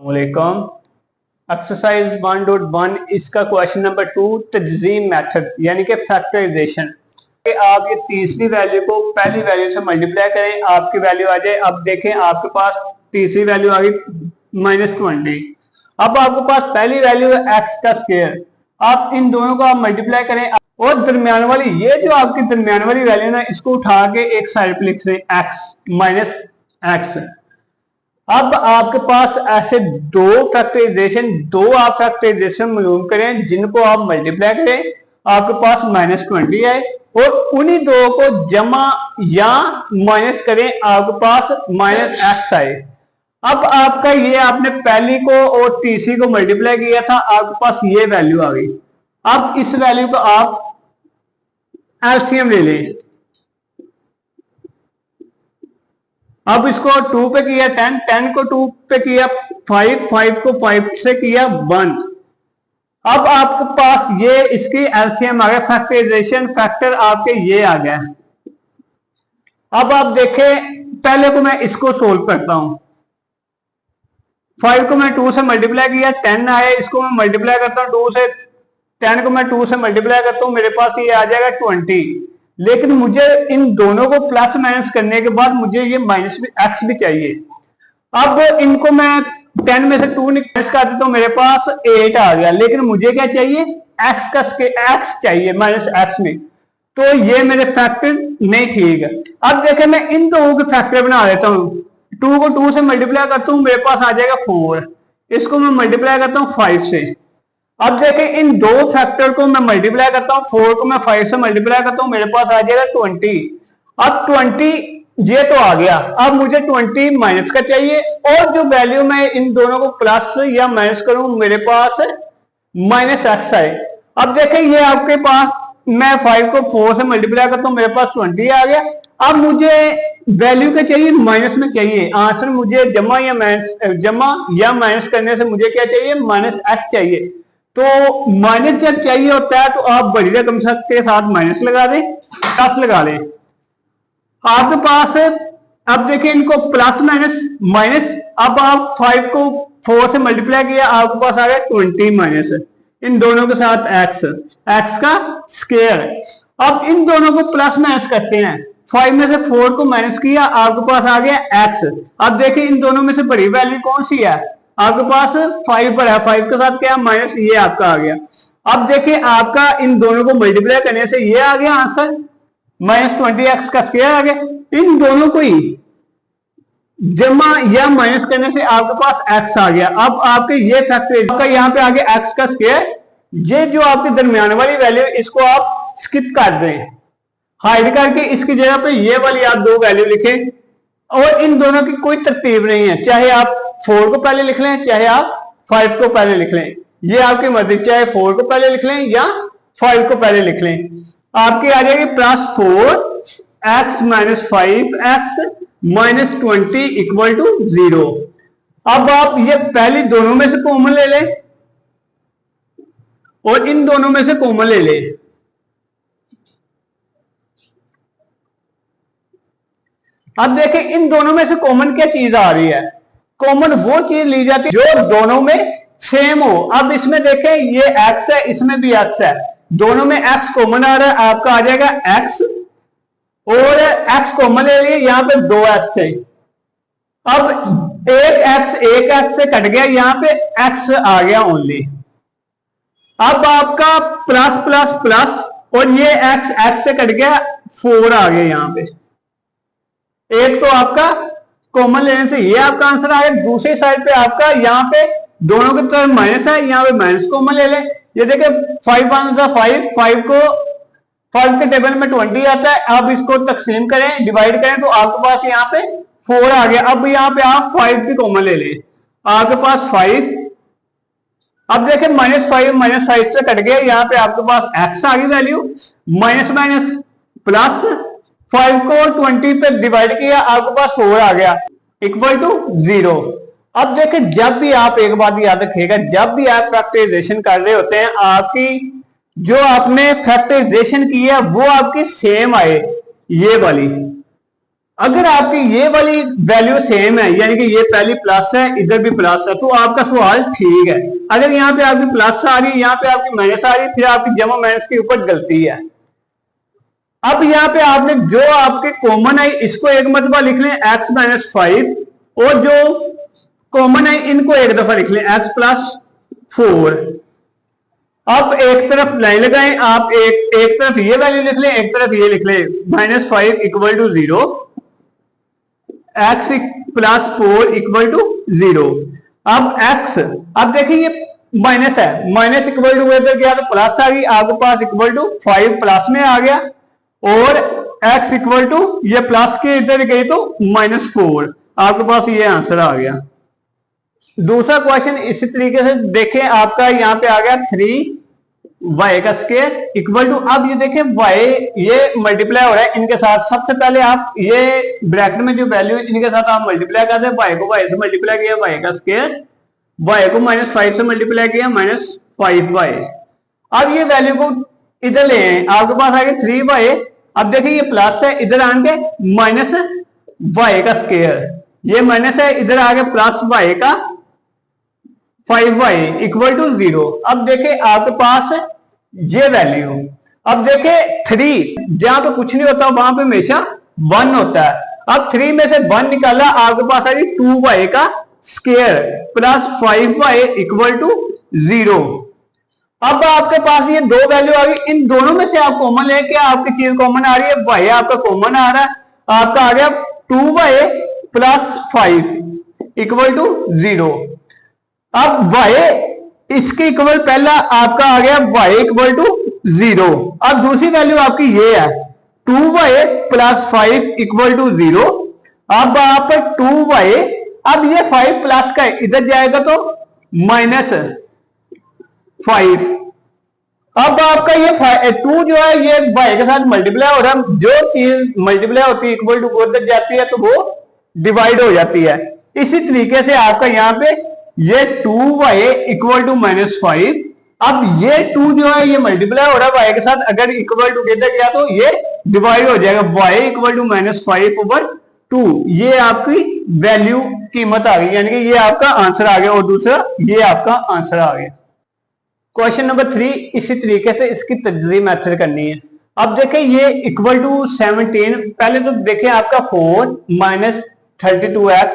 वालेकुम। एक्सरसाइज 1.1 इसका question number 2 तज्जीम method यानी कि फैक्टराइजेशन। आप ये तीसरी वैल्यू को पहली वैल्यू से मल्टीप्लाई करें, आपकी वैल्यू आ जाए। अब देखें आपके पास तीसरी वैल्यू आ गई -20। अब आपके पास पहली वैल्यू है एक्स का स्क्वायर। आप इन दोनों को आप मल्टीप्लाई करें और दरमियान वाली ये जो आपकी दरमियान वाली वैल्यू ना इसको उठा के एक साइड पे लिख दें एक्स माइनस एक्स। अब आपके पास ऐसे दो आप फैक्टराइजेशन मालूम करें जिनको आप मल्टीप्लाई करें, आपके पास -20 आए और उन्हीं दो को जमा या माइनस करें, आपके पास -x आए। अब आपका ये आपने पहली को और तीसरी को मल्टीप्लाई किया था, आपके पास ये वैल्यू आ गई। अब इस वैल्यू को आप एलसीएम ले लें। अब इसको 2 पे किया 10, 10 को 2 पे किया 5, 5 को 5 से किया 1। अब आपके पास ये इसकी एलसीएम आ गया, फैक्टराइजेशन फैक्टर आपके ये आ गया। अब आप देखें पहले को मैं इसको सोल्व करता हूं। 5 को मैं 2 से मल्टीप्लाई किया 10 आया, इसको मैं मल्टीप्लाई करता हूं 2 से। 10 को मैं 2 से मल्टीप्लाई करता हूं, मेरे पास ये आ जाएगा 20। लेकिन मुझे इन दोनों को प्लस माइनस करने के बाद मुझे ये माइनस एक्स भी चाहिए। अब इनको मैं 10 में से 2 माइनस कर देता हूं, मेरे पास 8 आ गया। लेकिन मुझे क्या चाहिए, एक्स का एक्स चाहिए माइनस एक्स में। तो ये मेरे फैक्टर नहीं ठीक है। अब देखें मैं इन दोनों के फैक्टर बना देता हूं। 2 को 2 से मल्टीप्लाई करता हूं, मेरे पास आ जाएगा 4। इसको मैं मल्टीप्लाई करता हूं 5 से। अब देखें इन दो फैक्टर को मैं मल्टीप्लाई करता हूं, 4 को मैं 5 से मल्टीप्लाई करता हूं, मेरे पास आ जाएगा 20। अब 20 ये तो आ गया। अब मुझे 20 माइनस का चाहिए और जो वैल्यू मैं इन दोनों को प्लस या माइनस करूं, मेरे पास -x आए। अब देखें ये आपके पास मैं 5 को 4 से मल्टीप्लाई करता हूं, मेरे पास 20 आ गया। अब मुझे वैल्यू क्या चाहिए, माइनस में चाहिए। आंसर मुझे जमा या माइनस करने से मुझे क्या चाहिए, -x चाहिए। तो माइनस जब चाहिए होता है तो आप बड़ी रकम के साथ माइनस लगा दें, प्लस लगा लें। आपके पास अब देखिए इनको प्लस माइनस। अब आप 5 को 4 से मल्टीप्लाई किया, आपके पास आ गया 20 माइनस इन दोनों के साथ एक्स का स्क्वायर। अब इन दोनों को प्लस माइनस करते हैं। 5 में से 4 को माइनस किया, आपके पास आ गया एक्स। अब देखिए इन दोनों में से बड़ी वैल्यू कौन सी है, आपके पास 5 पर है। 5 के साथ क्या माइनस, ये आपका आ गया। अब देखिए आपका इन दोनों को मल्टीप्लाई करने से ये आ गया आंसर -20x का स्क्वायर आ गया। इन दोनों को ही जमा या माइनस करने से आपके पास x आ गया। अब आपके ये फैक्टर आपका यहाँ पे आ गया x का स्क्वायर। ये जो आपके दरमियान वाली वैल्यू इसको आप स्किप कर दें, हाइड करके इसकी जगह पे ये वाली आप दो वैल्यू लिखें। और इन दोनों की कोई तरतीब नहीं है, चाहे आप 4 को पहले लिख लें, चाहे आप 5 को पहले लिख लें, ये आपकी मर्जी। चाहे 4 को पहले लिख लें या 5 को पहले लिख लें। आपकी आ जाएगी +4x - 5x - 20 = 0। अब आप ये पहली दोनों में से कॉमन ले लें और इन दोनों में से कॉमन ले लें। अब देखें इन दोनों में से कॉमन क्या चीज आ रही है, कॉमन वो चीज ली जाती है जो दोनों में सेम हो। अब इसमें देखें ये x है, इसमें भी x है, दोनों में x कॉमन आ रहा है, आपका आ जाएगा x और x कॉमन ले लिए, यहां पे 2x चाहिए। अब एक x से कट गया, यहां पे x आ गया ओनली। अब आपका प्लस प्लस प्लस और ये x से कट गया, 4 आ गया यहां पे। एक तो आपका कॉमन लेने से ये आपका आंसर आया। दूसरी साइड पे आपका यहाँ पे दोनों की तरफ माइनस है, यहाँ पे माइनस कॉमन ले लें। ये देखिए 5 1 5, 5 को 5 के टेबल में 20 आता है। अब इसको तकसीम करें, डिवाइड करें तो आपके पास यहाँ पे 4 आ गया। अब यहाँ पे आप 5 भी कॉमन ले लें, आपके पास 5। अब देखें -5 से कट गया, यहाँ पे आपके पास x आ गई वैल्यू। माइनस प्लस 5 को 20 पे डिवाइड किया, आपके पास 4 आ गया =0। अब देखें जब भी आप, एक बात याद रखिएगा, जब भी आप फैक्टराइजेशन कर रहे होते हैं, आपकी जो आपने फैक्टराइजेशन की है वो आपकी सेम आए, ये वाली। अगर आपकी ये वाली वैल्यू सेम है, यानी कि ये पहली प्लस है, इधर भी प्लस है, तो आपका सवाल ठीक है। अगर यहाँ पे आपकी प्लस आ रही है, यहाँ पे आपकी माइनस आ रही है, फिर आपकी जमा माइनस के ऊपर गलती है। अब यहाँ पे आपने जो आपके कॉमन है इसको एक मरतबा लिख लें x माइनस 5, और जो कॉमन है इनको एक दफा लिख लें x प्लस 4। अब एक तरफ लाइन लगाएं, आप एक तरफ ये वैल्यू लिख लें, एक तरफ ये लिख लें, -5 equal to 0, x plus 4 equal to 0। अब x, अब देखिए ये माइनस है, माइनस इक्वल टू इधर गया तो प्लस आ गई, आपके पास इक्वल टू 5 प्लस में आ गया, और x इक्वल टू ये प्लस के इधर गई तो -4, आपके पास ये आंसर आ गया। दूसरा क्वेश्चन इसी तरीके से देखें, आपका यहाँ पे आ गया 3y का स्क्वायर इक्वल टू, अब ये देखें y ये मल्टीप्लाई हो रहा है इनके साथ। सबसे पहले आप ये ब्रैकेट में जो वैल्यू है इनके साथ आप मल्टीप्लाई कर दें, y को y से मल्टीप्लाई किया y का स्क्वायर, y को -5 से मल्टीप्लाई किया -5y। अब ये वैल्यू को इधर ले आए, आपके पास आ गया 3y। अब देखिए ये प्लस है, इधर आके माइनस y का स्क्वायर, ये माइनस है, इधर आगे प्लस y का 5y इक्वल टू 0। अब देखे आपके पास ये वैल्यू, अब देखे 3 जहां पे कुछ नहीं होता वहां पे हमेशा 1 होता है। अब 3 में से 1 निकाला, आपके पास आ गई 2y का square plus 5y equal to 0। अब आपके पास ये दो वैल्यू आ गई, इन दोनों में से आप कॉमन ले, क्या आपकी चीज कॉमन आ रही है, y आपका कॉमन आ रहा है, आपका आ गया 2y प्लस 5 इक्वल टू 0। अब y इसके इक्वल पहला आपका आ गया y इक्वल टू 0। अब दूसरी वैल्यू आपकी ये है 2y प्लस 5 इक्वल टू 0। अब आप 2y, अब ये 5 प्लस का इधर जाएगा तो -5। अब आपका ये 2 जो है ये y के साथ मल्टीप्लाई हो रहा है, जो चीज मल्टीप्लाई होती है इक्वल टू को उधर जाती है तो वो डिवाइड हो जाती है। इसी तरीके से आपका यहाँ पे ये 2y इक्वल टू -5, अब ये 2 जो है ये मल्टीप्लाई हो रहा है y के साथ, अगर इक्वल टू किधर गया तो ये डिवाइड हो जाएगा, y इक्वल टू -5/2। ये आपकी वैल्यू कीमत आ गई, यानी कि ये आपका आंसर आ गया, और दूसरा ये आपका आंसर आ गया। क्वेश्चन नंबर 3 इसी तरीके से इसकी तजज़ीह मेथड करनी है। अब देखें ये इक्वल टू 17, पहले तो देखें आपका 4 minus 32x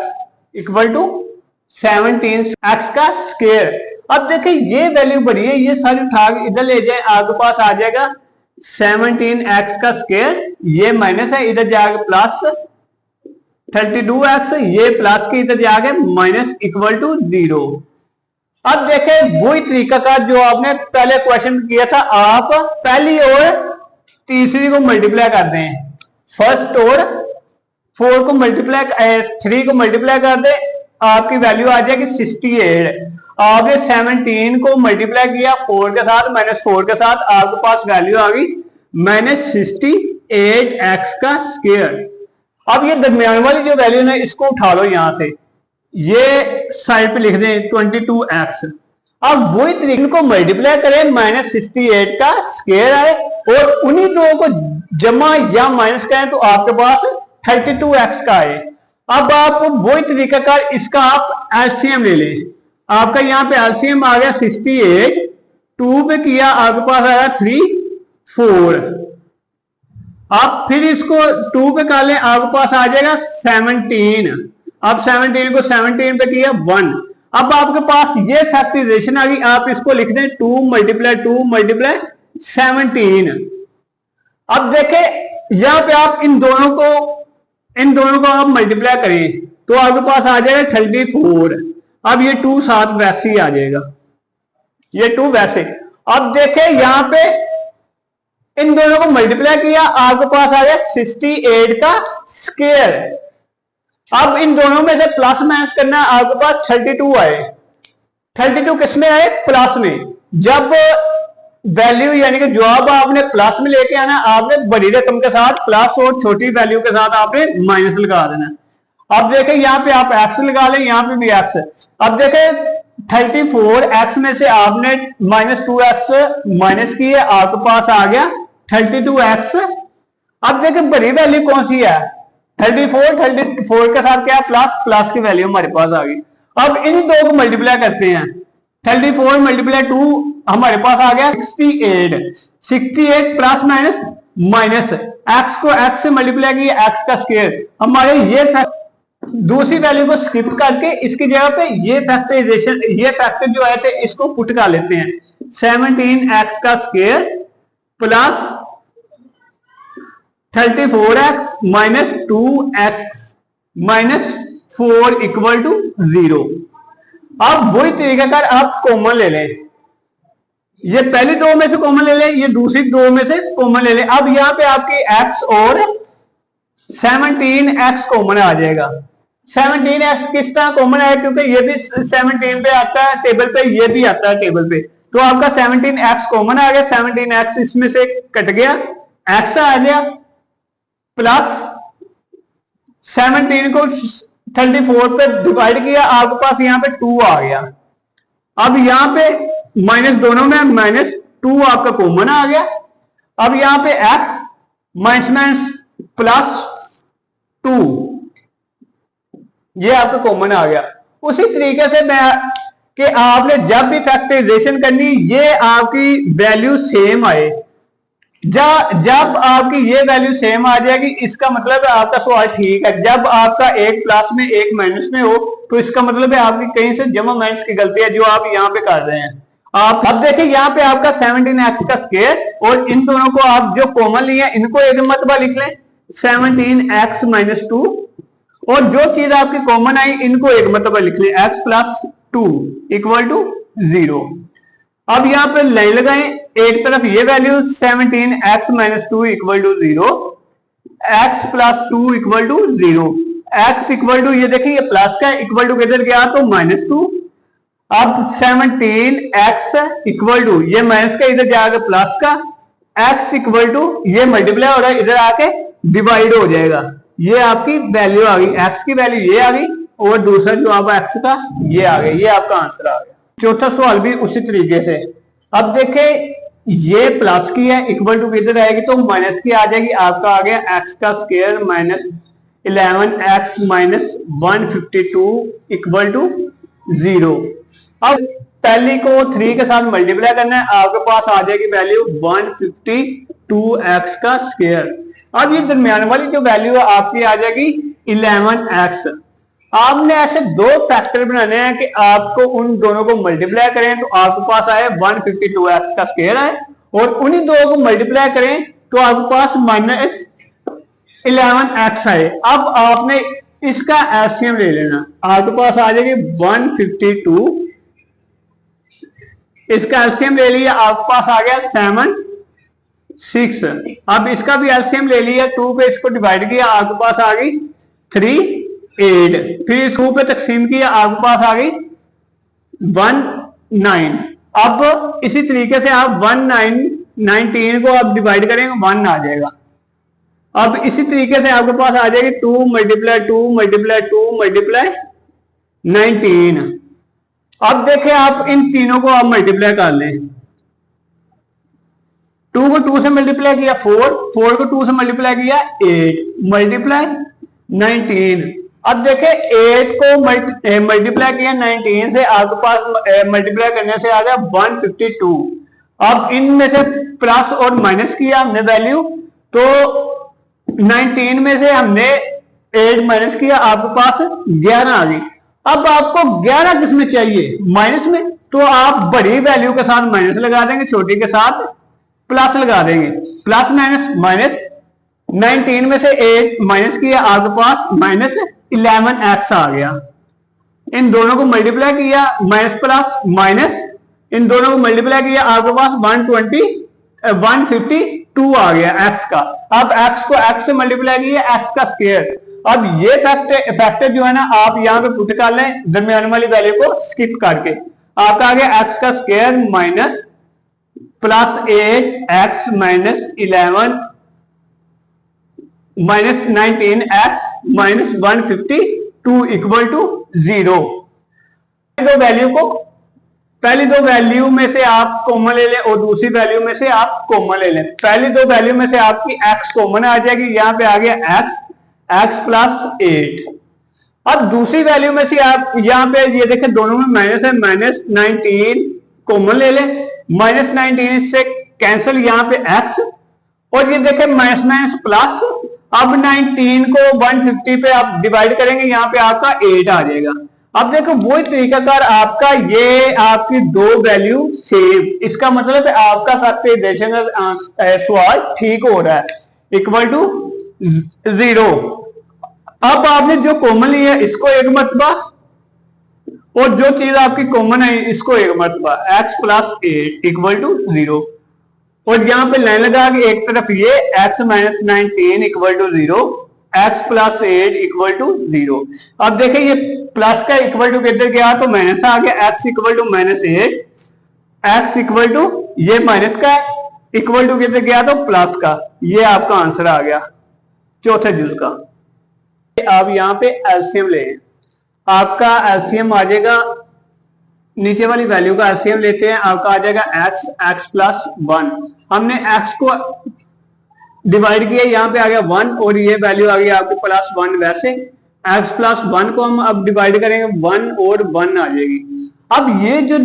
equal to 17x का स्क्वायर। अब देखें ये वैल्यू बढ़ी है, ये सारी उठा इधर ले जाए, आपके पास आ जाएगा 17x का स्क्वायर, ये माइनस है, इधर जाके प्लस 32x, ये प्लस के इधर जाके माइनस इक्वल टू 0। अब देखें वही तरीका का जो आपने पहले क्वेश्चन किया था, आप पहली और तीसरी को मल्टीप्लाई कर दें, फर्स्ट और 4 को मल्टीप्लाई 3 को मल्टीप्लाई कर दें, आपकी वैल्यू आ जाएगी 68। आपने 17 को मल्टीप्लाई किया 4 के साथ, -4 के साथ, आपके पास वैल्यू आ गई -68x का स्क्वायर। अब ये दरमियान वाली जो वैल्यू है इसको उठा लो यहां से, ये साइड पे लिख दें 22x। अब वही तरीके को मल्टीप्लाई करें, -68 का स्क्वायर आए, और उन्हीं दो को जमा या माइनस करें तो आपके पास 32x का आए। अब आप वही तरीका कर इसका आप एलसीएम ले लें, आपका यहाँ पे एलसीएम आ गया 68, 2 पे किया आपके पास आया 3 4। आप फिर इसको 2 पे कर लें, आपके पास आ जाएगा 17। अब 17 को 17 पे किया 1। अब आपके पास ये फैक्टराइजेशन आ गई, आप इसको लिख दें 2 मल्टीप्लाई 17। अब देखें यहाँ पे आप इन दोनों को आप मल्टीप्लाई करें तो आपके पास आ जाएगा 34। अब ये 2 साथ वैसे ही आ जाएगा, ये 2 वैसे। अब देखें यहाँ पे इन दोनों को मल्टीप्लाई किया, आपके पास आ गया 68 का स्क्वायर। अब इन दोनों में से प्लस माइनस करना है, आपके पास 32 आए। 32 किसमें आए? प्लस में। जब वैल्यू यानी कि जवाब आपने प्लस में लेके आना, आपने बड़ी रकम के साथ प्लस और छोटी वैल्यू के साथ आपने माइनस लगा देना। अब देखें यहाँ पे आप एक्स लगा लें, यहाँ पे भी एक्स। अब देखें 34x में से आपने -2x माइनस की है, आपके पास आ गया 32x। अब देखें बड़ी वैल्यू कौन सी है? 34 के साथ क्या प्लस प्लस की वैल्यू हमारे पास आ गई। अब इन दो को मल्टीप्लाई करते हैं, 34 मल्टीप्लाई 2 हमारे पास आ गया 68 प्लस माइनस माइनस एक्स को एक्स से मल्टीप्लाई किया एक्स का स्क्वायर, हमारे ये दूसरी वैल्यू को स्किप करके इसकी जगह पे ये फैक्टराइजेशन ये फैक्टर जो है थे इसको पुट कर लेते हैं, 17x का square plus 34x minus 2x minus 4 equal to 0। अब वही तरीका कर आप कॉमन ले लें, ये पहली दो में से कॉमन ले लें, ये दूसरी दो में से कॉमन ले लें। अब यहां पे आपकी x और 17x कॉमन आ जाएगा। 17x किस तरह कॉमन आया, क्योंकि ये भी 17 पे आता है टेबल पे, ये भी आता है टेबल पे, तो आपका 17x कॉमन आ गया। 17x इसमें से कट गया, x आ गया प्लस 17 को 34 पे डिवाइड किया, आपके पास यहां पे 2 आ गया। अब यहां पे माइनस दोनों में माइनस 2 आपका कॉमन आ गया। अब यहां पे x माइनस माइनस प्लस 2 ये आपका कॉमन आ गया। उसी तरीके से मैं कि आपने जब भी फैक्टराइजेशन करनी ये आपकी वैल्यू सेम आए, जब आपकी ये वैल्यू सेम आ जाएगी इसका मतलब है आपका सवाल ठीक है। जब आपका एक प्लस में एक माइनस में हो तो इसका मतलब है आपकी कहीं से जमा माइनस की गलती है जो आप यहाँ पे कर रहे हैं। आप अब देखिए यहाँ पे आपका 17x का स्क्वायर और इन दोनों को आप जो कॉमन लिए इनको एक मरतबा लिख लें 17x माइनस 2, और जो चीज आपकी कॉमन आई इनको एक मरतबा लिख लें x प्लस 2 इक्वल टू 0। अब यहां पे लाइन लगाएं, एक तरफ ये value 17x minus 2 equal to 0, x plus 2 equal to 0, x equal to ये देखिए ये प्लस का इक्वल टू किधर गया तो माइनस 2। अब 17x इक्वल टू ये माइनस का इधर जाकर प्लस का, x इक्वल टू ये मल्टीप्लाई हो रहा है इधर आके डिवाइड हो जाएगा, ये आपकी वैल्यू आ गई, x की वैल्यू ये आ गई और दूसरा जो आपका x का ये आ गया, ये आपका आंसर आ गया। चौथा सवाल भी उसी तरीके से, अब देखें ये प्लस की है इक्वल टू किधर आएगी तो माइनस की आ जाएगी, आपका आ गया x का square minus 11x minus 152 equal to 0। अब पहली को 3 के साथ मल्टीप्लाई करना है, आपके पास आ जाएगी वैल्यू 152x का स्क्वायर। अब ये दरमियान वाली जो वैल्यू है आपकी आ जाएगी 11x। आपने ऐसे दो फैक्टर बनाने हैं कि आपको उन दोनों को मल्टीप्लाई करें तो आपके पास आए 152x का स्क्वायर है, और उन्हीं दो को मल्टीप्लाई करें तो आपके पास माइनस 11x आए। अब आपने इसका एलसीएम ले लेना, आपके पास आ जाएगी 152, इसका एलसीएम ले लिया आपके पास आ गया 7 6। अब इसका भी एलसीएम ले लिया, 2 पे इसको डिवाइड किया आपके पास आ गई 3 8, फिर इस 2 पे तकसीम किया आपके पास आ गई 1 9। अब इसी तरीके से आप 19 को आप डिवाइड करेंगे 1 आ जाएगा। अब इसी तरीके से आपके पास आ जाएगी 2 मल्टीप्लाई 2 मल्टीप्लाई 2 मल्टीप्लाई 19। अब देखें आप इन तीनों को आप मल्टीप्लाई कर लें, 2 को 2 से मल्टीप्लाई किया 4 को 2 से मल्टीप्लाई किया 8 मल्टीप्लाई 19। अब देखें 8 को मल्टीप्लाई किया 19 से, आपके पास मल्टीप्लाई करने से आ गया 152। अब इनमें से प्लस और माइनस किया हमने वैल्यू, तो 19 में से हमने 8 माइनस किया आपके पास 11 आ गई। अब आपको 11 किसमें चाहिए माइनस में, तो आप बड़ी वैल्यू के साथ माइनस लगा देंगे, छोटी के साथ प्लस लगा देंगे, प्लस माइनस माइनस। 19 में से 8 माइनस किया आपके पास माइनस 11x आ गया। इन दोनों को मल्टीप्लाई किया माइनस प्लस माइनस, इन दोनों को मल्टीप्लाई किया आपके पास 152 आ गया x का। अब x को x से मल्टीप्लाई किया x का स्क्वायर। अब ये फैक्टर जो है ना आप यहां पे पुट कर लें दरमियान वाली वैल्यू को स्किप करके, आपका आ गया x का square minus plus 8x minus 11 minus 19x minus 152 equal to 0। पहली दो वैल्यू में से आप कॉमन ले लें और दूसरी वैल्यू में से आप कॉमन ले लें। पहली दो वैल्यू में से आपकी x कॉमन आ जाएगी, यहां पे आ गया x, एक्स प्लस 8। अब दूसरी वैल्यू में से आप यहां पे ये देखें दोनों में माइनस है, -19 कॉमन ले लें, -19 इससे कैंसिल, यहां पे एक्स, और ये देखें -, प्लस, अब 19 को 150 पे आप डिवाइड करेंगे, यहां पे आपका 8 आ जाएगा। अब देखो वही तरीकाकार आपका, ये आपकी दो वैल्यू सेम, इसका मतलब है आपका फैक्टराइजेशन सवाल ठीक हो रहा है, इक्वल टू 0। अब आपने जो कॉमन लिया है इसको एक मरतबा, और जो चीज आपकी कॉमन है इसको एक मरतबा, x प्लस 8 इक्वल टू 0, और यहां पे लाइन लगा के एक तरफ ये x minus 19 equal to 0, x plus 8 equal to 0। अब देखें ये प्लस का इक्वल टू किधर गया तो माइनस आ गया, x equal to -8, x equal to ये माइनस का इक्वल टू किधर गया तो प्लस का, ये आपका आंसर आ गया चौथे जुज का। आप यहां पे एलसीएम ले, आपका एलसीएम आ जाएगा, नीचे वाली वैल्यू का एलसीएम लेते हैं, आपका आ जाएगा x प्लस 1, हमने x को डिवाइड किया, यहां पे आ गया 1, और ये वैल्यू आ गई आपके प्लस 1, वैसे x प्लस 1 को हम अब डिवाइड करेंगे 1 और 1 आ जाएगी। अब ये जो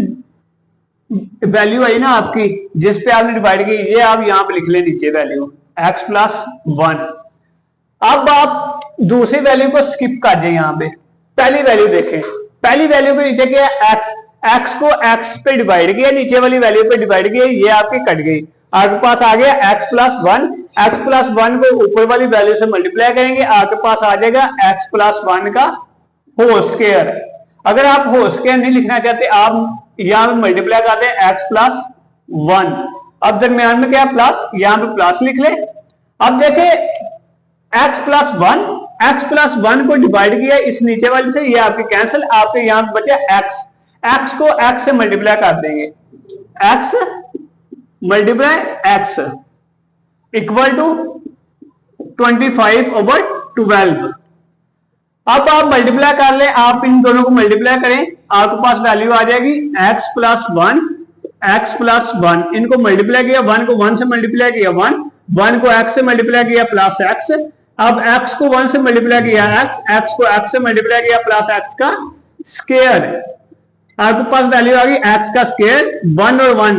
वैल्यू आई ना आपकी जिस पे आपने डिवाइड की, ये आप यहां पे लिख लें नीचे वैल्यू x प्लस 1। अब आप दूसरी वैल्यू को स्किप कर दें, यहां पे पहली वैल्यू देखें, पहली वैल्यू पे नीचे क्या है x को x पे डिवाइड किया, नीचे वाली वैल्यू पे डिवाइड किया, ये आपकी कट गई, आपके पास आ गया x प्लस 1, x प्लस 1 को ऊपर वाली वैल्यू से मल्टीप्लाई करेंगे, आपके पास आ जाएगा x प्लस 1 का होल स्क्वायर। अगर आप होल स्क्वायर नहीं लिखना चाहते, आप यहां पे मल्टीप्लाई करते हैं x प्लस 1, अब दरमियान में क्या प्लस, यहां पे प्लस लिख ले। अब देखें x प्लस 1 को डिवाइड किया इस नीचे वाली से, ये आपके कैंसिल, आपके यहां पे बचे x को x से मल्टीप्लाई कर देंगे, x multiply x equal to 25/12। अब आप मल्टीप्लाई कर ले, आप इन दोनों को मल्टीप्लाई करें, आपके पास वैल्यू आ जाएगी x प्लस 1, इनको मल्टीप्लाई किया, 1 को 1 से मल्टीप्लाई किया 1 को x से मल्टीप्लाई किया प्लस x, अब x को 1 से मल्टीप्लाई किया x को x से मल्टीप्लाई किया प्लस x का स्क्वायर, आपके पास वैल्यू आ गई x का स्क्वायर, 1 और 1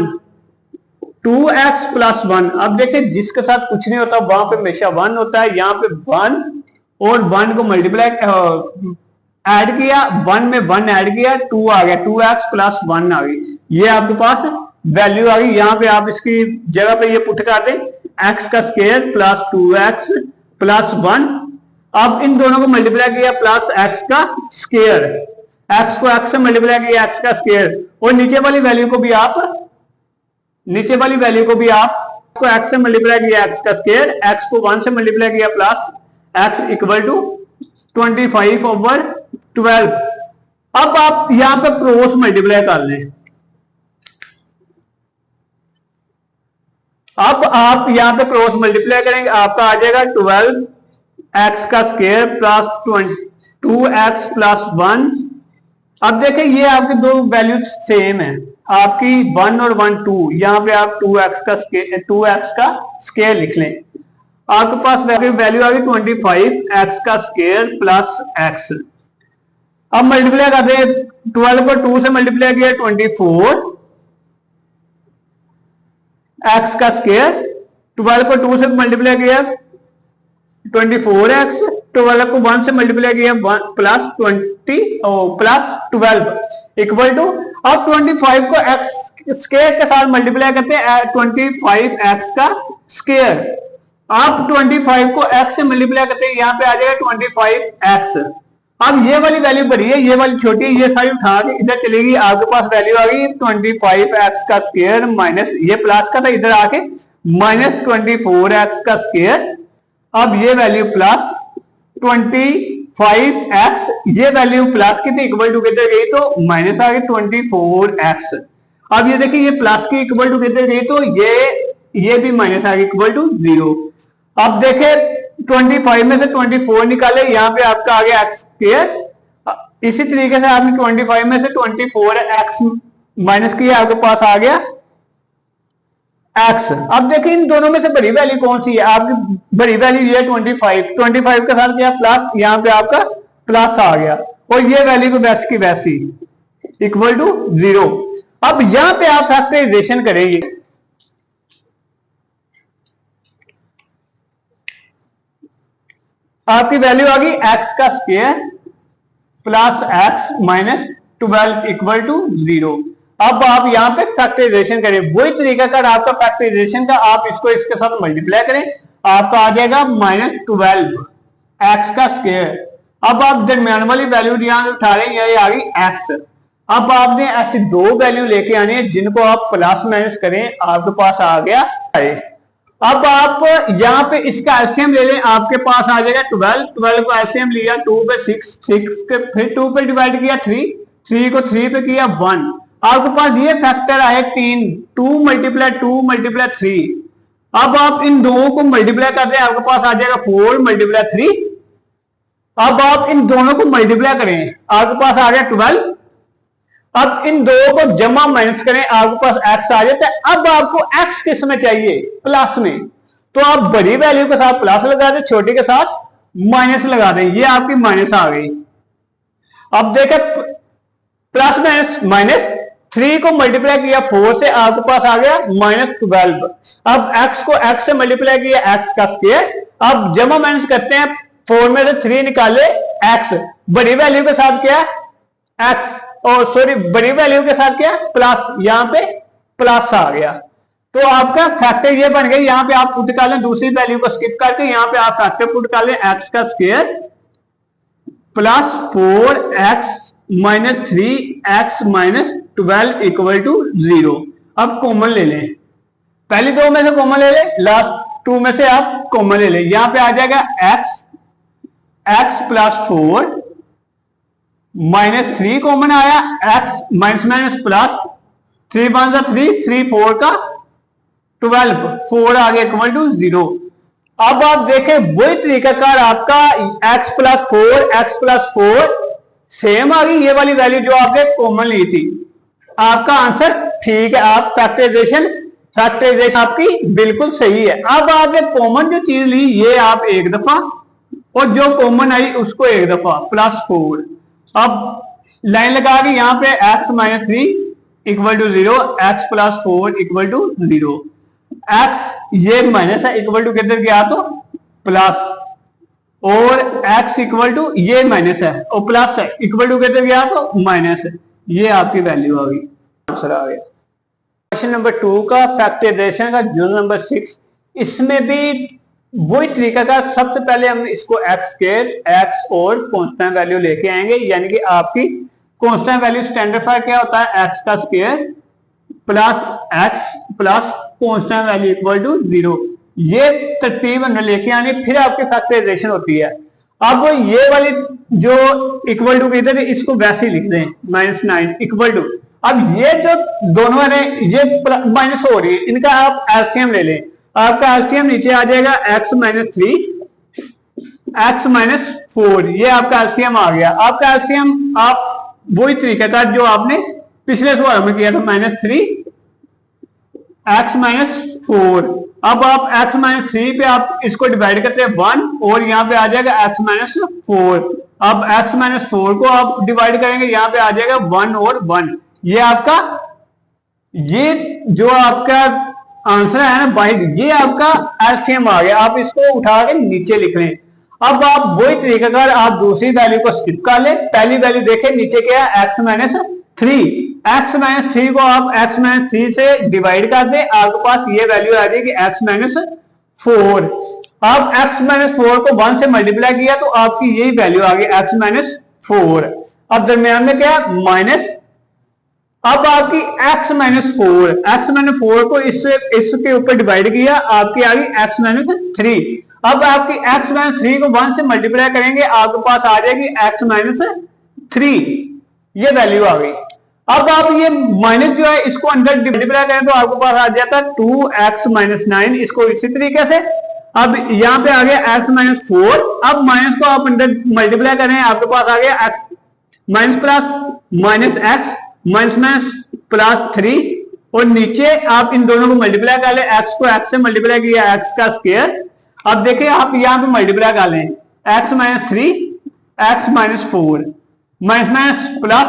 2x प्लस 1। अब देखें जिसके साथ कुछ नहीं होता वहां पे हमेशा 1 होता है, यहाँ पे 1 और 1 को मल्टीप्लाई ऐड किया, 1 में 1 ऐड किया, 2 आ गया, 2x प्लस 1 आ गई, ये आपके पास वैल्यू आ गई। यहाँ पे आप इसकी जगह पे ये पुट कर दें, x का स्क्वायर प्लस 2x प्लस 1, अब इन दोनों को मल्टीप्लाई किया प्लस x का स्क्वायर, x को x से मल्टीप्लाई किया x का स्क्वायर, और नीचे वाली वैल्यू को भी आप को x से मल्टीप्लाई किया x का स्क्वायर, x को 1 से मल्टीप्लाई किया प्लस x इक्वल टू 25/12। अब आप यहां पे क्रॉस मल्टीप्लाई कर लें, अब आप यहां पे क्रॉस मल्टीप्लाई करेंगे, आपका आ जाएगा 12x का स्क्वायर प्लस 2x प्लस 1। अब देखें ये आपके दो वैल्यू सेम है, आपकी 1 और 1 2, यहां पे आप 2x का स्क्वायर लिख लें, आपके पास वैल्यू आ गई 25x का स्क्वायर प्लस x। अब मल्टीप्लाई करते हैं, 12 को 2 से मल्टीप्लाई किया 24 x का स्क्वायर, 12 को 2 से मल्टीप्लाई किया 24x, 12 को 1 से मल्टीप्लाई किया प्लस 12 इक्वल टू, अब 25 को x स्क्वायर के साथ मल्टीप्लाई करते हैं 25x का स्क्वायर, आप 25 को x से मल्टीप्लाई करते हैं, यहां पे आ जाएगा 25x। अब ये वाली वैल्यू बड़ी है, ये वाली छोटी है, ये सारी उठा के इधर चलेगी, आपके पास वैल्यू आ गई 25x का स्क्वायर माइनस, ये प्लस का था इधर आके -24x का स्क्वायर, अब ये वैल्यू प्लस 25x, ये वैल्यू प्लस की थी इक्वल टू किधर गई तो माइनस आ गई 24x। अब ये देखिए ये प्लस की इक्वल टू किधर गई तो ये भी माइनस आ गई इक्वल टू 0। अब देखें 25 में से 24 निकाले, यहां पे आपका आ गया x स्क्वायर, इसी तरीके से आपने 25 में से 24x माइनस किया, आपके पास आ गया एक्स। अब देखिए इन दोनों में से बड़ी वैल्यू कौन सी है, आपकी बड़ी वैल्यू ये 25, 25 के साथ क्या प्लस, यहाँ पे आपका प्लस आ गया और ये वैल्यू वैसी की वैसी इक्वल टू 0। अब यहां पे आप फैक्टराइजेशन करेंगे, आपकी वैल्यू आ गई एक्स का square plus x minus 12 equal to 0। अब आप यहां पे फैक्टराइजेशन करें, वही तरीका कर आपका फैक्टराइजेशन का, आप इसको इसके साथ मल्टीप्लाई करें, आपका आ जाएगा -12 एक्स का स्क्वायर। अब आप दरमियान वाली वैल्यू यहां उठा रहे हैं, ये आ गई एक्स। अब आपने ऐसी दो वैल्यू लेके आनी है जिनको आप प्लस माइनस करें, आपके पास आ गया है। अब आप यहां पे इसका एलसीएम ले लें, आपके पास आ जाएगा 12, 12 को एलसीएम लिया 2 पे 6, 6 के फिर 2 पे डिवाइड किया 3, 3 को 3 पे किया 1, आपके पास ये फैक्टर आए 3, 2 मल्टीप्लाई 3। अब आप इन दोनों को मल्टीप्लाई कर दें, आपके पास आ जाएगा 4 मल्टीप्लाई 3। अब आप इन दोनों को मल्टीप्लाई करें, आपके पास आ गया 12। अब इन दो को जमा माइनस करें, आपके पास एक्स आ जाता है। अब आपको एक्स किस में चाहिए, प्लस में, तो आप बड़ी वैल्यू के साथ प्लस लगा दें, छोटी के साथ माइनस लगा दें, ये आपकी माइनस आ गई। अब देखें प्लस माइनस माइनस, 3 को मल्टीप्लाई किया 4 से, आपके पास आ गया -12। अब x को x से मल्टीप्लाई किया x का स्क्वायर, अब जमा माइनस करते हैं, 4 में से 3 निकाले x, बड़ी वैल्यू के साथ क्या x, और सॉरी बड़ी वैल्यू के साथ क्या प्लस, यहां पे प्लस आ गया। तो आपका फैक्टर ये बन गया, यहां पे आप पुट कर लें दूसरी वैल्यू को स्किप करके, यहां पे आप फैक्टर पुट कर लें x का square plus 4x minus 3x minus 12 equal to 0। अब कॉमन ले लें, पहली दो में से कॉमन ले लें, लास्ट 2 में से आप कॉमन ले लें, यहां पे आ जाएगा x प्लस 4 -3 कॉमन आया, x माइनस माइनस प्लस 3 1 3, 3 4 का 12, 4 आ गया इक्वल टू 0। अब आप देखें वही तरीकाकार आपका x प्लस 4 सेम आ गई, ये वाली वैल्यू जो आपने कॉमन ली थी, आपका आंसर ठीक है। आप फैक्टराइजेशन आपकी बिल्कुल सही है। अब आपने कॉमन जो चीज ली ये आप एक दफा, और जो कॉमन आई उसको एक दफा, +4। अब लाइन लगा के यहां पे x minus 3 equal to 0, x plus 4 equal to 0, x ये माइनस है इक्वल टू किधर गया तो प्लस, और x इक्वल टू ये माइनस है और प्लस है इक्वल टू किधर गया तो माइनस है, ये आपकी वैल्यू आ गई, आंसर आ गया। क्वेश्चन नंबर 2 का फैक्टराइजेशन का जो नंबर 6, इसमें भी वही तरीका का, सबसे पहले हम इसको x स्क्वायर x और कांस्टेंट वैल्यू लेके आएंगे, यानी कि आपकी कांस्टेंट वैल्यू स्टैंडर्ड फॉर्म क्या होता है, x का square plus x plus constant value equal to 0। ये तरतीब हमने लेके आनी, फिर आपकी फैक्टराइजेशन होती है। अब ये वाली जो इक्वल टू किधर है, इसको वैसे ही लिख दें -9 इक्वल टू। अब ये जो दोनों है ये माइनस हो रही है, इनका आप एलसीएम ले लें, आपका एलसीएम नीचे आ जाएगा x माइनस 3 x माइनस 4, ये आपका एलसीएम आ गया। आपका एलसीएम आप वही तरीका था जो आपने पिछले सवाल में किया था, -3 x माइनस 4। अब आप x माइनस 3 पे आप इसको डिवाइड करते हैं 1, और यहाँ पे आ जाएगा x माइनस 4। अब x माइनस 4 को आप डिवाइड करेंगे, यहाँ पे आ जाएगा 1 और 1, ये आपका, ये जो आपका आंसर है ना बाई, ये आपका एलसीएम आ गया। आप इसको उठा के नीचे लिख लें। अब आप वही तरीका कर आप दूसरी वैल्यू को स्किप कर लें, पहली वैल्यू देखें नीचे क्या है x माइनस 3, x माइनस 3 को आप x माइनस 3 से डिवाइड कर दें, आपके पास ये वैल्यू आ जाएगी x माइनस 4। अब x माइनस 4 को 1 से मल्टीप्लाई किया तो आपकी यही वैल्यू आ गई x माइनस 4। अब दरमियान में क्या है माइनस, अब आपकी x माइनस 4 को इसके ऊपर डिवाइड किया, आपकी आ गई x माइनस 3। अब आपकी x माइनस 3 को 1 से मल्टीप्लाई करेंगे, आपके पास आ जाएगी x माइनस 3, ये वैल्यू आ गई। अब आप ये माइनस जो है इसको अंदर मल्टीप्लाई करें तो आपके पास आ जाता है 2x माइनस 9, इसको इसी तरीके से। अब यहाँ पे आ गया x माइनस 4, अब माइनस को आप अंदर मल्टीप्लाई करें, आपके पास आ गया x minus plus minus x minus minus plus 3, और नीचे आप इन दोनों को मल्टीप्लाई कर लें, एक्स को एक्स से मल्टीप्लाई किया एक्स का स्क्वायर। अब देखिए आप यहाँ पे मल्टीप्लाई कर लें, x minus 3 x minus 4 minus minus plus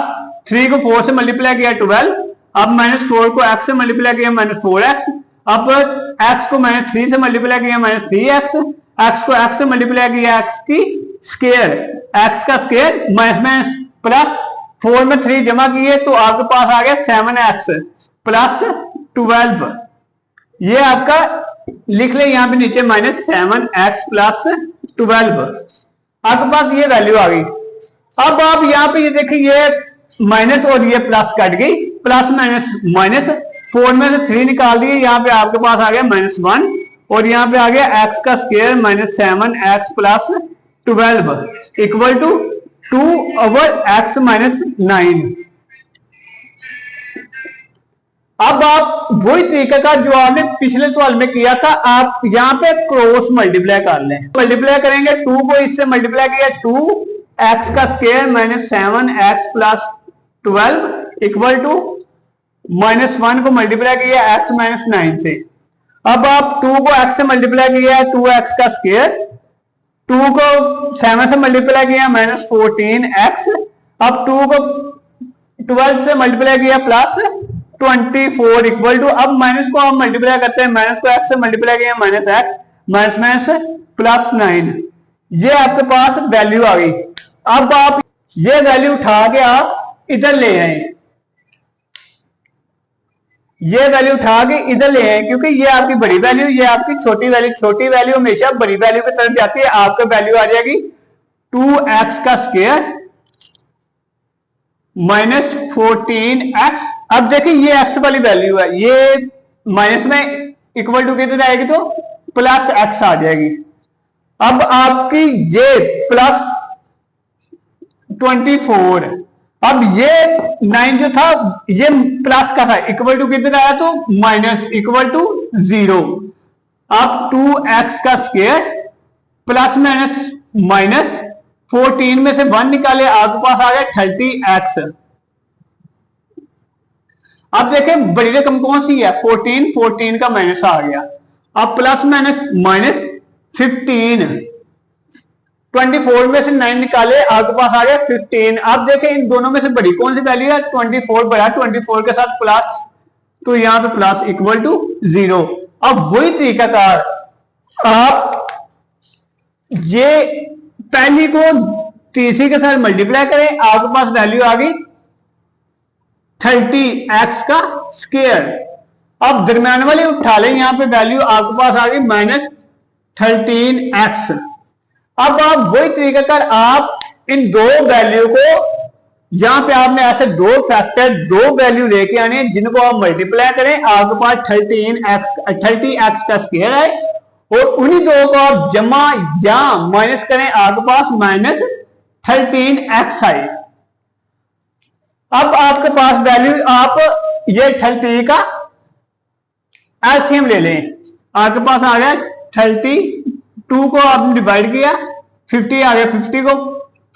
3 को 4 से मल्टीप्लाई किया 12, अब माइनस 4 को x से मल्टीप्लाई किया माइनस 4x, अब x को माइनस 3 से मल्टीप्लाई किया माइनस 3x, x को x से मल्टीप्लाई किया x की स्क्वायर, x का स्क्वायर माइनस माइनस प्लस 4 में 3 जमा किए तो आपके पास आ गया 7x प्लस 12। ये आपका लिख ले यहाँ पे नीचे माइनस 7x प्लस 12, आपके पास ये वैल्यू आ गई। अब आप यहाँ पे ये देखिए ये माइनस और ये प्लस कट गई, प्लस माइनस माइनस 4 में से 3 निकाल दिए, यहाँ पे आपके पास आ गया -1 और यहाँ पे आ गया x का square minus 7x plus 12 equal to 2/x minus 9। अब आप वही तरीका का जो आपने पिछले सवाल में किया था, आप यहाँ पे क्रॉस मल्टीप्लाई कर लें। मल्टीप्लाई करेंगे 2 को इससे मल्टीप्लाई किया 2x का square minus 7x plus 12 equal to -1 को मल्टीप्लाई किया x माइनस 9 से। अब आप 2 को x से मल्टीप्लाई किया 2x का स्क्वायर, 2 को 7 से मल्टीप्लाई किया माइनस 14x, अब 2 को 12 से मल्टीप्लाई किया प्लस 24 इक्वल टू, अब माइनस को हम मल्टीप्लाई करते हैं, माइनस को x से मल्टीप्लाई किया minus x minus minus plus 9, ये आपके पास वैल्यू आ गई। अब आप ये वैल्यू उठा के आप इधर ले आए, ये वैल्यू उठा के इधर ले आए, क्योंकि ये आपकी बड़ी वैल्यू, ये आपकी छोटी वैल्यू, छोटी वैल्यू हमेशा बड़ी वैल्यू की तरफ जाती है। आपका वैल्यू आ जाएगी 2x का स्क्वायर माइनस 14x। अब देखिए ये x वाली वैल्यू है, ये माइनस में इक्वल टू कितने आएगी तो प्लस x आ जाएगी। अब आपकी ये प्लस 24, अब ये 9 जो था ये प्लस का था, इक्वल टू कितने आया तो माइनस इक्वल टू 0। अब 2x का स्क्वायर प्लस माइनस माइनस 14 में से 1 निकाले, आपके पास आ गया 30x। अब देखें बड़ी रकम कौन सी है 14 का माइनस आ गया, अब प्लस माइनस माइनस 15, 24 में से 9 निकाले, आपके पास आ गया 15। अब देखें इन दोनों में से बड़ी कौन सी वैल्यू है 24 बड़ा, 24 के साथ प्लस, तो यहां पे प्लस इक्वल टू 0। अब वही तरीका कार आप ये पहली को तीसरी के साथ मल्टीप्लाई करें, आपके पास वैल्यू आ गई 30x का स्क्वायर। अब दरम्यान वाली उठा लें, यहां पे वैल्यू आपके पास आ गई माइनस 13x। अब आप वही तरीका कर आप इन दो वैल्यू को यहां पे आपने ऐसे दो फैक्टर, दो वैल्यू लेके आने हैं जिनको आप मल्टीप्लाई करें, आपके पास 30x का स्क्वायर है, और उन्हीं दो को आप जमा या माइनस करें, आपके पास माइनस 13x आए। अब आपके पास वैल्यू आप ये 30 का एलसीएम ले लें, आपके पास आ गया 32 को आपने डिवाइड किया 50 आ गया, 50 को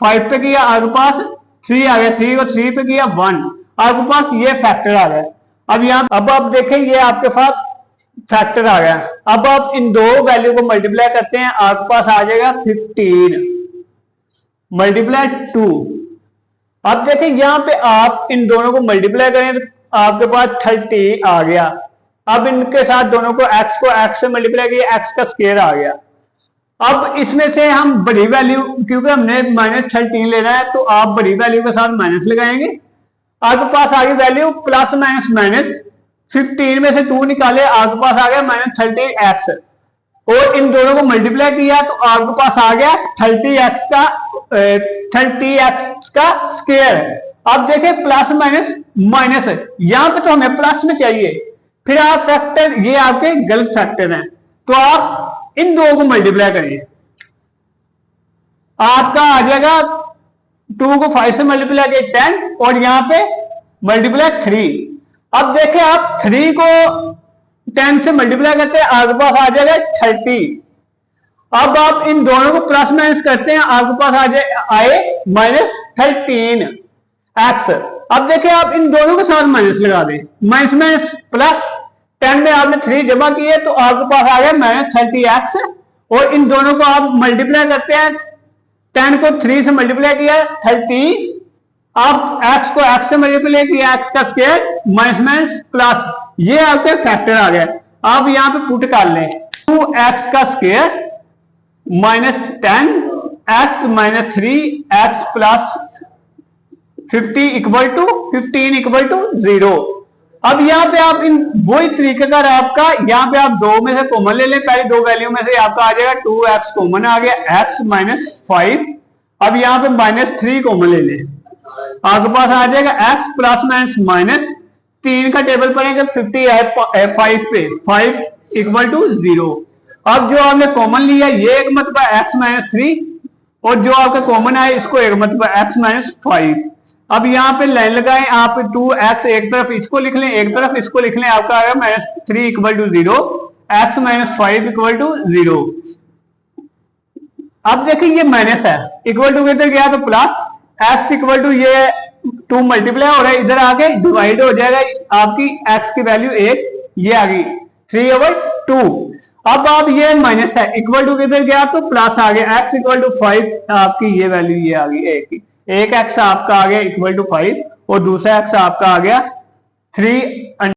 5 पे किया, आपके पास 3 आ गया, 3 को 3 पे किया 1, आपके पास ये फैक्टर आ गया। अब यहां अब आप देखें ये आपके पास फैक्टर आ गया। अब आप इन दो वैल्यू को मल्टीप्लाई करते हैं, आपके पास आ जाएगा 15 मल्टीप्लाई 2। अब देखें यहां पे आप इन दोनों को मल्टीप्लाई करें तो आपके पास 30 आ गया। अब इनके साथ दोनों को x से मल्टीप्लाई किया, x का स्क्वायर आ गया। अब इसमें से हम बड़ी वैल्यू, क्योंकि हमने -13 लेना है तो आप बड़ी वैल्यू के साथ माइनस लगाएंगे, आपके पास आ गई वैल्यू प्लस माइनस माइनस 15 में से 2 निकाले, आपके पास आ गया -30x, और इन दोनों को मल्टीप्लाई किया तो आपके पास आ गया 30x का स्क्वायर। अब देखें प्लस माइनस माइनस, यहां पे तो हमें प्लस में चाहिए, फिर आप फैक्टर, ये आपके गलत फैक्टर हैं, तो आप इन दो को मल्टीप्लाई करिए, आपका आ जाएगा 2 को 5 से मल्टीप्लाई किया 10, और यहां पे मल्टीप्लाई 3। अब देखें आप 3 को 10 से मल्टीप्लाई करते हैं, आपके पास आ जाएगा 30। अब आप इन दोनों को प्लस माइनस करते हैं, आपके पास आए -13x। अब देखिए आप इन दोनों के साथ माइनस लगा दें, माइनस माइनस प्लस, 10 में आपने 3 जमा किए तो आपके पास आ गया -30x, और इन दोनों को आप मल्टीप्लाई करते हैं, 10 को 3 से मल्टीप्लाई किया 30, आप x को x से मल्टीप्लाई किया x का स्क्वायर माइनस माइनस प्लस, ये आपका फैक्टर आ गया। आप यहां पे पुट कर लें 2x का square minus 10x minus 3x plus 50 equal to 15 equal to 0। अब यहाँ पे आप इन वही तरीके का आपका यहाँ पे आप दो में से कॉमन ले लें, पहले दो वैल्यू में से आपका आ जाएगा 2x कॉमन आ गया, x माइनस 5। अब यहाँ पे -3 कॉमन ले लें, आपके पास आ जाएगा x प्लस माइनस माइनस 3 का टेबल पड़ेगा 50 है 5 पे, 5 इक्वल टू 0। अब जो आपने कॉमन लिया ये एक मतलब x माइनस 3, और जो आपका कॉमन है इसको एक मतलब x माइनस 5। अब यहाँ पे लाइन लगाएं आप, 2x एक तरफ इसको लिख लें, एक तरफ इसको लिख लें, आपका आएगा -3 equal to 0, x minus 5 equal to 0। अब देखिए ये माइनस है, इक्वल टू किधर गया तो प्लस, x इक्वल टू ये 2 मल्टीप्लाई हो रहा है, इधर आके डिवाइड हो जाएगा, आपकी x की वैल्यू 1 ये आ गई 3/2। अब आप ये माइनस है, इक्वल टू किधर गया तो प्लस आ गया, x इक्वल टू 5, आपकी ये वैल्यू ये आ गई 1 की, एक x आपका आ गया इक्वल टू 5 और दूसरा x आपका आ गया 3